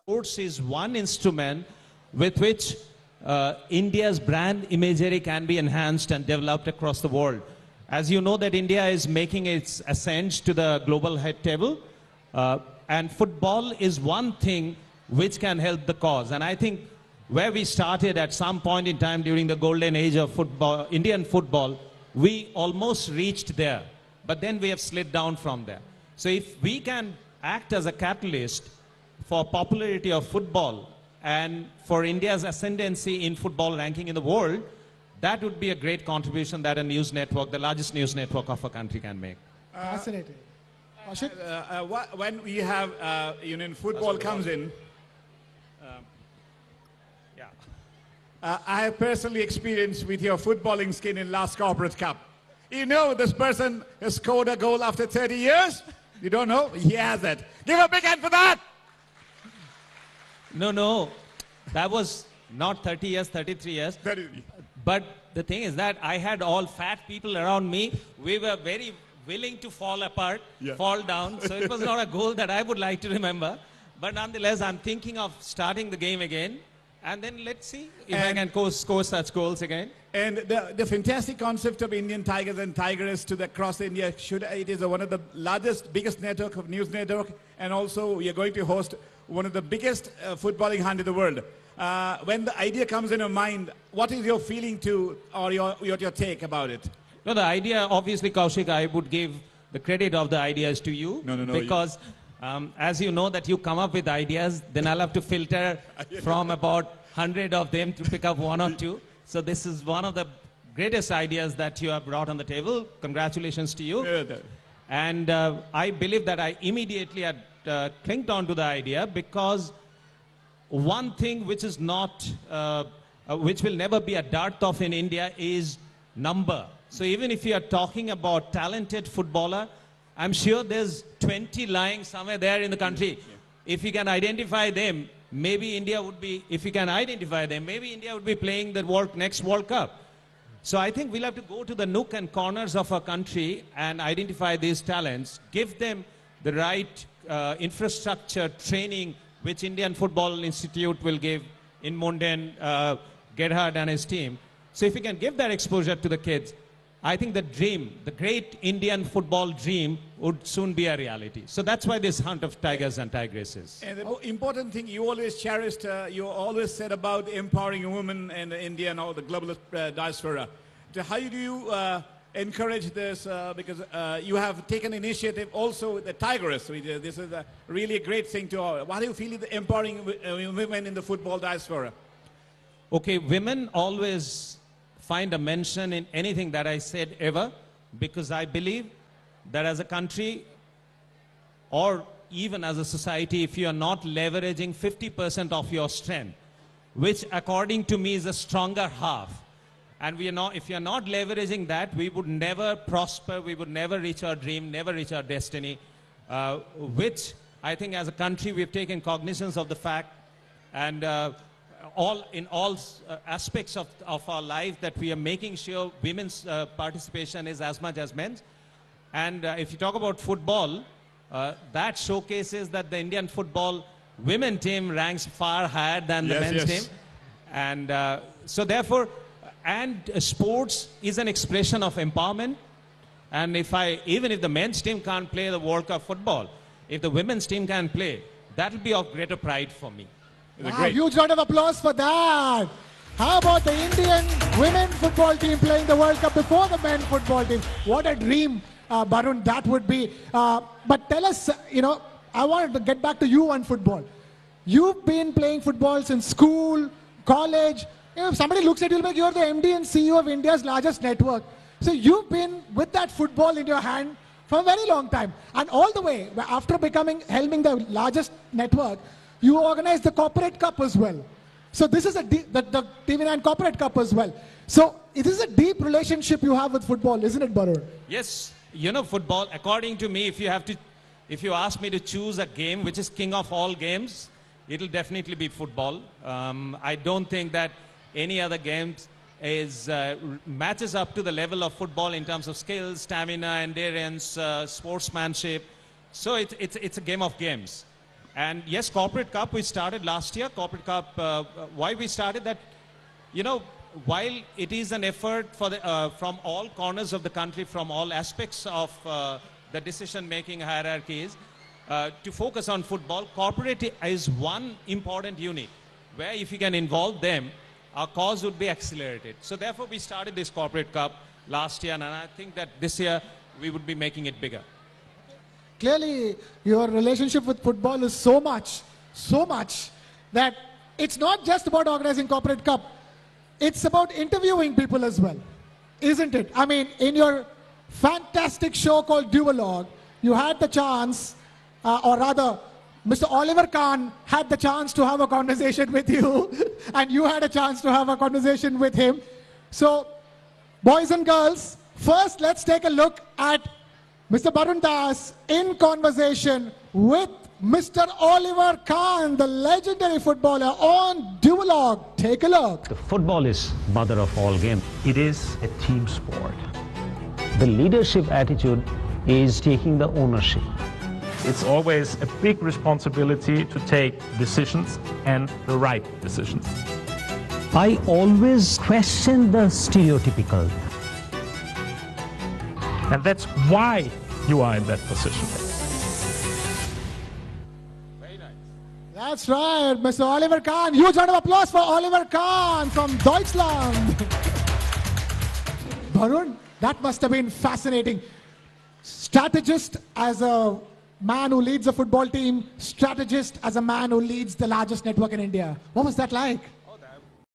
sports is one instrument with which India's brand imagery can be enhanced and developed across the world. As you know that India is making its ascent to the global head table, and football is one thing which can help the cause. And I think where we started at some point in time during the golden age of football, Indian football, we almost reached there. But then we have slid down from there. So if we can act as a catalyst for popularity of football and for India's ascendancy in football ranking in the world, that would be a great contribution that a news network, the largest news network of a country, can make. Fascinating. When we have, football comes in, I have personally experienced with your footballing skin in last Corporate Cup. You know this person has scored a goal after 30 years? You don't know? He has it. Give a big hand for that! No. That was not 30 years, 33 years. 33. But the thing is that I had all fat people around me. We were very willing to fall apart, fall down. So it was not a goal that I would like to remember. But nonetheless, I'm thinking of starting the game again. And then let's see if I can score such goals again. And the fantastic concept of Indian Tigers and Tigress across India, it is one of the largest, biggest network of news network. And also we are going to host one of the biggest footballing hunt in the world. When the idea comes in your mind, what is your feeling or your take about it? No, the idea, obviously, Kaushik, I would give the credit of the ideas to you. No. Because as you know that you come up with ideas, then I'll have to filter from about 100 of them to pick up one or two. So this is one of the greatest ideas that you have brought on the table. Congratulations to you. And I believe that I immediately had clinged on to the idea because one thing which is not, which will never be a dearth of in India is number. So even if you are talking about talented footballer, I'm sure there's 20 lying somewhere there in the country. If you can identify them, maybe India would be, if you can identify them, maybe India would be playing the next World Cup. So I think we'll have to go to the nook and corners of our country and identify these talents, give them the right infrastructure, training, which Indian Football Institute will give in Munden, Gerhard and his team. So if we can give that exposure to the kids, I think the dream, the great Indian football dream, would soon be a reality. So that's why this hunt of tigers and tigresses. And the important thing you always cherished, you always said about empowering women in India and all the global diaspora. So how do you encourage this? Because you have taken initiative also with the Tigress. This is really a great thing to all. What do you feel the empowering women in the football diaspora? Okay, women always find a mention in anything that I said ever, because I believe that as a country or even as a society, if you are not leveraging 50% of your strength, which according to me is a stronger half, and if you are not leveraging that, we would never prosper, we would never reach our dream, never reach our destiny, which I think as a country we've taken cognizance of the fact, and in all aspects of our life, that we are making sure women's participation is as much as men's. And if you talk about football, that showcases that the Indian football women team ranks far higher than the men's team. And so therefore, sports is an expression of empowerment. And even if the men's team can't play the World Cup football, if the women's team can play, that will be of greater pride for me. Wow, huge round of applause for that. How about the Indian women football team playing the World Cup before the men football team? What a dream, Barun, that would be. But tell us, I wanted to get back to you on football. You've been playing football since school, college. If somebody looks at you, like you're the MD and CEO of India's largest network. So you've been with that football in your hand for a very long time. And all the way, after helming the largest network, you organize the Corporate Cup as well. So this is the TV9 Corporate Cup as well. So it is a deep relationship you have with football, isn't it, Barun? Yes. Football, according to me, if you ask me to choose a game which is king of all games, it'll definitely be football. I don't think that any other games matches up to the level of football in terms of skill, stamina, endurance, sportsmanship. So it's a game of games. And yes, Corporate Cup, we started last year. Corporate Cup, why we started that, you know, while it is an effort for the, from all corners of the country, from all aspects of the decision-making hierarchies, to focus on football, corporate is one important unit where if you can involve them, our cause would be accelerated. So therefore, we started this Corporate Cup last year, and I think that this year we would be making it bigger. Clearly, your relationship with football is so much that it's not just about organizing Corporate Cup. It's about interviewing people as well, isn't it? I mean, in your fantastic show called Duologue, you had the chance, or rather, Mr. Oliver Kahn had the chance to have a conversation with you, and you had a chance to have a conversation with him. So, boys and girls, first let's take a look at Mr. Barun Das in conversation with Mr. Oliver Kahn, the legendary footballer, on Duologue. Take a look. The football is mother of all games. It is a team sport. The leadership attitude is taking the ownership. It's always a big responsibility to take decisions and the right decisions. I always question the stereotypical. And that's why you are in that position. Very nice. That's right, Mr. Oliver Kahn. Huge round of applause for Oliver Kahn from Deutschland. Barun, that must have been fascinating. Strategist as a man who leads a football team, strategist as a man who leads the largest network in India. What was that like?